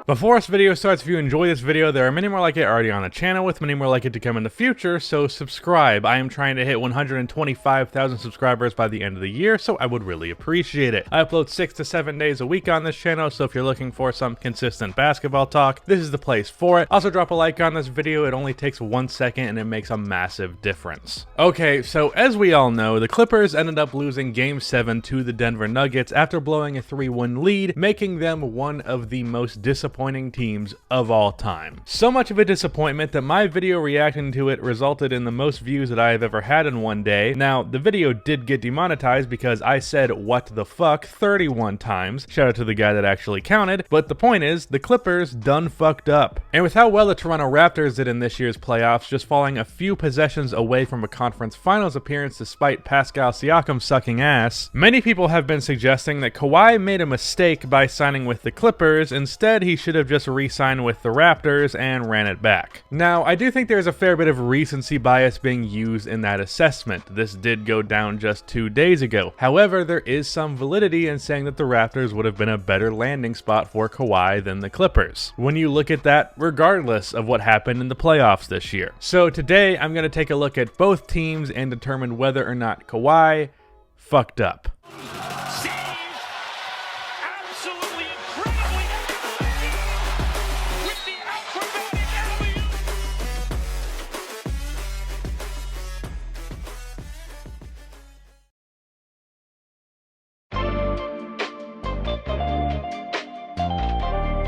Before this video starts, if you enjoy this video, there are many more like it already on the channel with many more like it to come in the future, so subscribe. I am trying to hit 125,000 subscribers by the end of the year, so I would really appreciate it. I upload 6 to 7 days a week on this channel, so if you're looking for some consistent basketball talk, this is the place for it. Also drop a like on this video, it only takes 1 second and it makes a massive difference. Okay, so as we all know, the Clippers ended up losing Game 7 to the Denver Nuggets after blowing a 3-1 lead, making them one of the most disappointing teams of all time. So much of a disappointment that my video reacting to it resulted in the most views that I have ever had in one day. Now, the video did get demonetized because I said what the fuck 31 times. Shout out to the guy that actually counted, but the point is, the Clippers done fucked up. And with how well the Toronto Raptors did in this year's playoffs, just falling a few possessions away from a conference finals appearance despite Pascal Siakam sucking ass, many people have been suggesting that Kawhi made a mistake by signing with the Clippers. Instead, he should have just re-signed with the Raptors and ran it back. Now, I do think there's a fair bit of recency bias being used in that assessment. This did go down just 2 days ago. However, there is some validity in saying that the Raptors would have been a better landing spot for Kawhi than the Clippers, when you look at that regardless of what happened in the playoffs this year. So today, I'm going to take a look at both teams and determine whether or not Kawhi fucked up.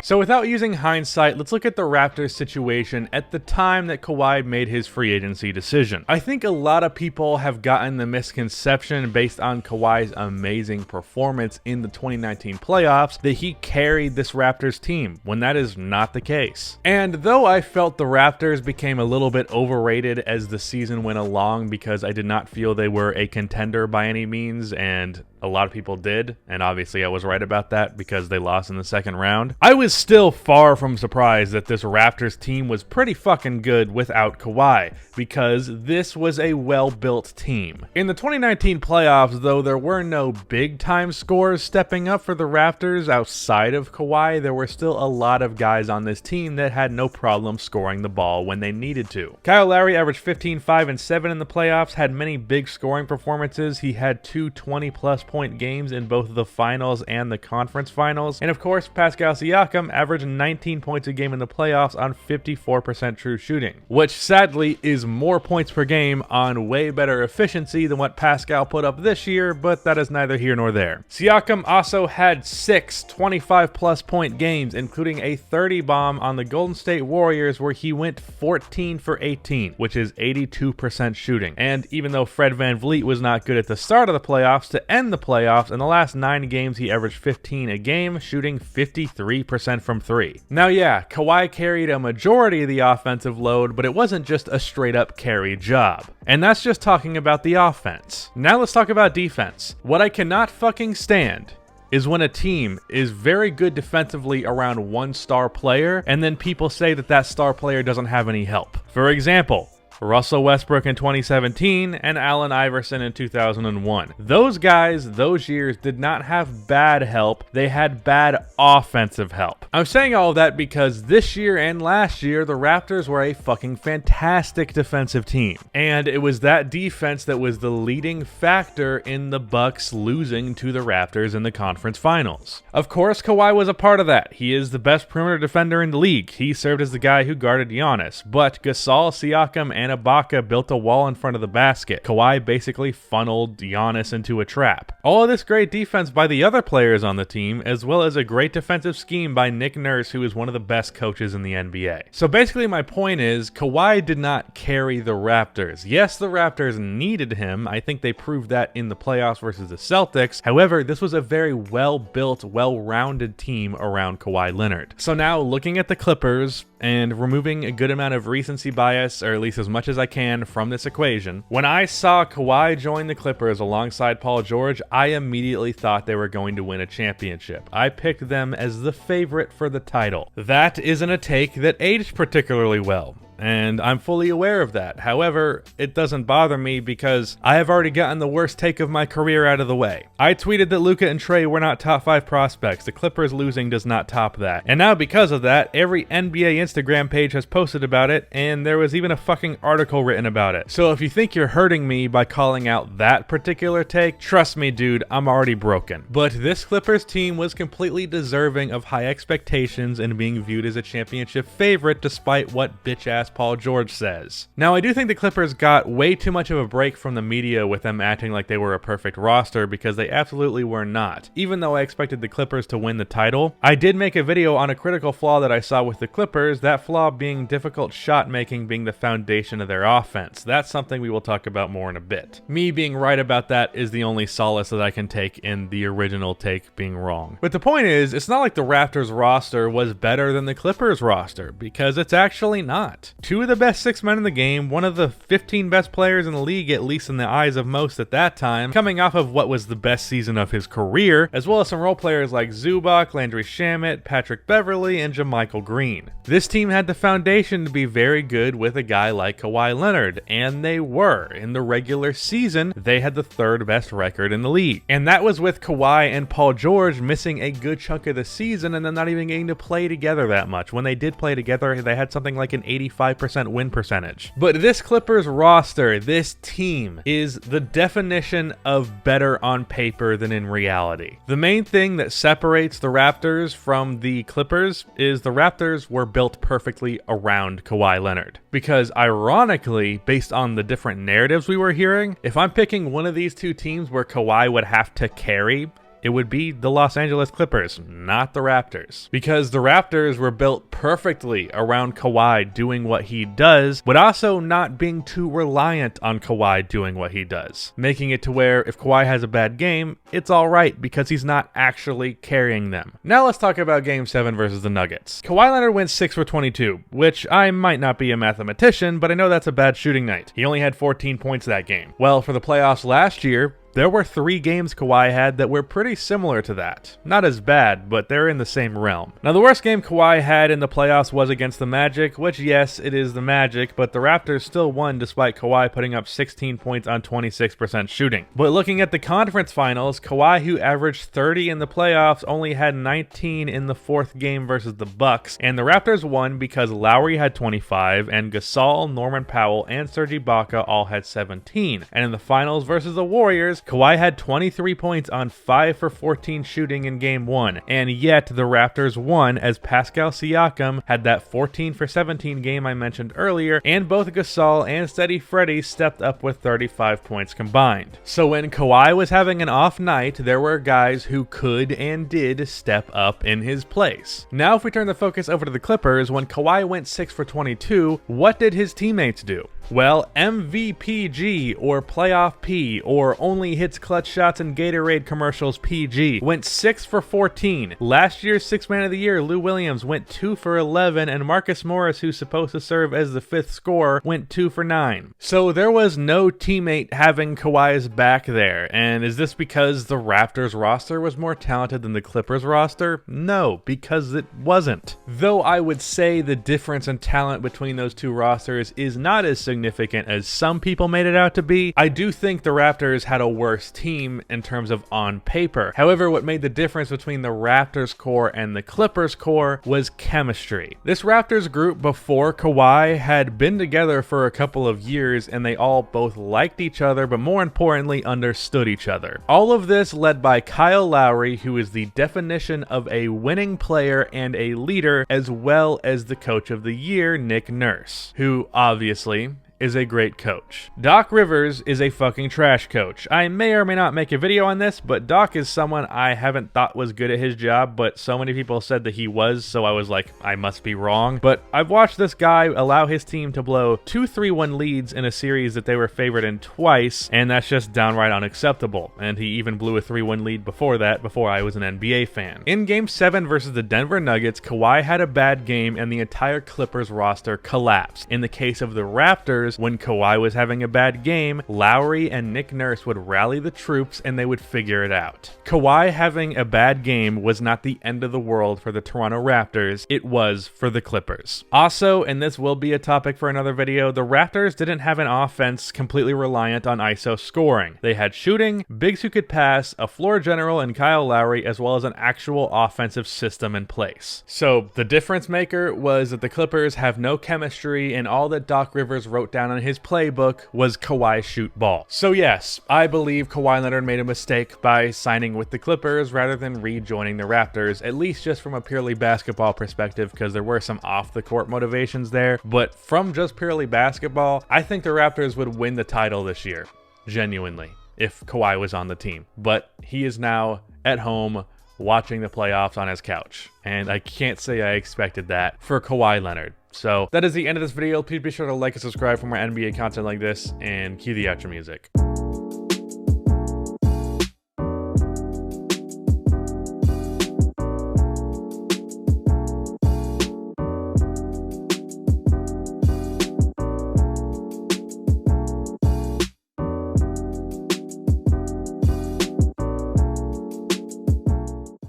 So without using hindsight, let's look at the Raptors situation at the time that Kawhi made his free agency decision. I think a lot of people have gotten the misconception based on Kawhi's amazing performance in the 2019 playoffs that he carried this Raptors team, when that is not the case. And though I felt the Raptors became a little bit overrated as the season went along because I did not feel they were a contender by any means, and a lot of people did, and obviously I was right about that because they lost in the second round, I was still far from surprised that this Raptors team was pretty fucking good without Kawhi, because this was a well-built team. In the 2019 playoffs, though, there were no big-time scorers stepping up for the Raptors outside of Kawhi. There were still a lot of guys on this team that had no problem scoring the ball when they needed to. Kyle Lowry averaged 15, 5, and 7 in the playoffs, had many big scoring performances. He had 2 20-plus point games in both the finals and the conference finals. And of course, Pascal Siakam averaged 19 points a game in the playoffs on 54% true shooting, which sadly is more points per game on way better efficiency than what Pascal put up this year, but that is neither here nor there. Siakam also had 6 25-plus point games, including a 30 bomb on the Golden State Warriors where he went 14 for 18, which is 82% shooting. And even though Fred VanVleet was not good at the start of the playoffs, to end the playoffs, in the last 9 games he averaged 15 a game, shooting 53% from 3. Now yeah, Kawhi carried a majority of the offensive load, but it wasn't just a straight up carry job. And that's just talking about the offense. Now let's talk about defense. What I cannot fucking stand is when a team is very good defensively around one star player, and then people say that that star player doesn't have any help. For example, Russell Westbrook in 2017 and Allen Iverson in 2001. Those guys, those years, did not have bad help, they had bad offensive help. I'm saying all of that because this year and last year, the Raptors were a fucking fantastic defensive team. And it was that defense that was the leading factor in the Bucks losing to the Raptors in the conference finals. Of course, Kawhi was a part of that. He is the best perimeter defender in the league. He served as the guy who guarded Giannis. But Gasol, Siakam, and Ibaka built a wall in front of the basket. Kawhi basically funneled Giannis into a trap. All of this great defense by the other players on the team, as well as a great defensive scheme by Nick Nurse, who is one of the best coaches in the NBA. So basically my point is, Kawhi did not carry the Raptors. Yes, the Raptors needed him. I think they proved that in the playoffs versus the Celtics. However, this was a very well-built, well-rounded team around Kawhi Leonard. So now, looking at the Clippers, and removing a good amount of recency bias, or at least as much as I can, from this equation, when I saw Kawhi join the Clippers alongside Paul George, I immediately thought they were going to win a championship. I picked them as the favorite for the title. That isn't a take that aged particularly well. and I'm fully aware of that. However, it doesn't bother me because I have already gotten the worst take of my career out of the way. I tweeted that Luka and Trey were not top 5 prospects. The Clippers losing does not top that. And now because of that, every NBA Instagram page has posted about it, and there was even a fucking article written about it. So if you think you're hurting me by calling out that particular take, trust me, dude, I'm already broken. But this Clippers team was completely deserving of high expectations and being viewed as a championship favorite despite what bitch-ass Paul George says. Now, I do think the Clippers got way too much of a break from the media with them acting like they were a perfect roster, because they absolutely were not. Even though I expected the Clippers to win the title, I did make a video on a critical flaw that I saw with the Clippers, that flaw being difficult shot making being the foundation of their offense. That's something we will talk about more in a bit. Me being right about that is the only solace that I can take in the original take being wrong. But the point is, it's not like the Raptors roster was better than the Clippers roster, because it's actually not. 2 of the best 6 men in the game, one of the 15 best players in the league, at least in the eyes of most at that time, coming off of what was the best season of his career, as well as some role players like Zubac, Landry Shamet, Patrick Beverley, and JaMychal Green. This team had the foundation to be very good with a guy like Kawhi Leonard, and they were. In the regular season, they had the 3rd best record in the league. And that was with Kawhi and Paul George missing a good chunk of the season and then not even getting to play together that much. When they did play together, they had something like an 85% win percentage. But this Clippers roster, this team, is the definition of better on paper than in reality. The main thing that separates the Raptors from the Clippers is the Raptors were built perfectly around Kawhi Leonard. Because ironically, based on the different narratives we were hearing, if I'm picking one of these two teams where Kawhi would have to carry, it would be the Los Angeles Clippers, not the Raptors. Because the Raptors were built perfectly around Kawhi doing what he does, but also not being too reliant on Kawhi doing what he does. Making it to where if Kawhi has a bad game, it's alright because he's not actually carrying them. Now let's talk about Game 7 versus the Nuggets. Kawhi Leonard went 6 for 22, which I might not be a mathematician, but I know that's a bad shooting night. He only had 14 points that game. Well, for the playoffs last year, there were 3 games Kawhi had that were pretty similar to that. Not as bad, but they're in the same realm. Now, the worst game Kawhi had in the playoffs was against the Magic, which, yes, it is the Magic, but the Raptors still won despite Kawhi putting up 16 points on 26% shooting. But looking at the conference finals, Kawhi, who averaged 30 in the playoffs, only had 19 in the 4th game versus the Bucks, and the Raptors won because Lowry had 25, and Gasol, Norman Powell, and Serge Ibaka all had 17. And in the finals versus the Warriors, Kawhi had 23 points on 5 for 14 shooting in Game 1, and yet the Raptors won as Pascal Siakam had that 14 for 17 game I mentioned earlier, and both Gasol and Steady Freddy stepped up with 35 points combined. So when Kawhi was having an off night, there were guys who could and did step up in his place. Now if we turn the focus over to the Clippers, when Kawhi went 6 for 22, what did his teammates do? Well, MVPG, or Playoff P, or Only Hits Clutch Shots and Gatorade Commercials PG, went 6 for 14. Last year's 6th Man of the Year, Lou Williams, went 2 for 11, and Marcus Morris, who's supposed to serve as the 5th scorer, went 2 for 9. So there was no teammate having Kawhi's back there, and is this because the Raptors roster was more talented than the Clippers roster? No, because it wasn't. Though I would say the difference in talent between those two rosters is not as significant as some people made it out to be, I do think the Raptors had a worse team in terms of on paper. However, what made the difference between the Raptors core and the Clippers core was chemistry. This Raptors group before Kawhi had been together for a couple of years, and they all both liked each other, but more importantly understood each other. All of this led by Kyle Lowry, who is the definition of a winning player and a leader, as well as the coach of the year, Nick Nurse, who obviously is a great coach. Doc Rivers is a fucking trash coach. I may or may not make a video on this, but Doc is someone I haven't thought was good at his job, but so many people said that he was, so I was like, I must be wrong. But I've watched this guy allow his team to blow 2 3-1 leads in a series that they were favored in twice, and that's just downright unacceptable. And he even blew a 3-1 lead before that, before I was an NBA fan. In Game 7 versus the Denver Nuggets, Kawhi had a bad game and the entire Clippers roster collapsed. In the case of the Raptors, Raptors, when Kawhi was having a bad game, Lowry and Nick Nurse would rally the troops and they would figure it out. Kawhi having a bad game was not the end of the world for the Toronto Raptors, it was for the Clippers. Also, and this will be a topic for another video, the Raptors didn't have an offense completely reliant on ISO scoring. They had shooting, bigs who could pass, a floor general in Kyle Lowry, as well as an actual offensive system in place. So the difference maker was that the Clippers have no chemistry, and all that Doc Rivers wrote down in his playbook was Kawhi shoot ball. So yes, I believe Kawhi Leonard made a mistake by signing with the Clippers rather than rejoining the Raptors, at least just from a purely basketball perspective, because there were some off the court motivations there. But from just purely basketball, I think the Raptors would win the title this year, genuinely, if Kawhi was on the team. But he is now at home watching the playoffs on his couch, and I can't say I expected that for Kawhi Leonard. So that is the end of this video. Please be sure to like and subscribe for more NBA content like this, and cue the outro music.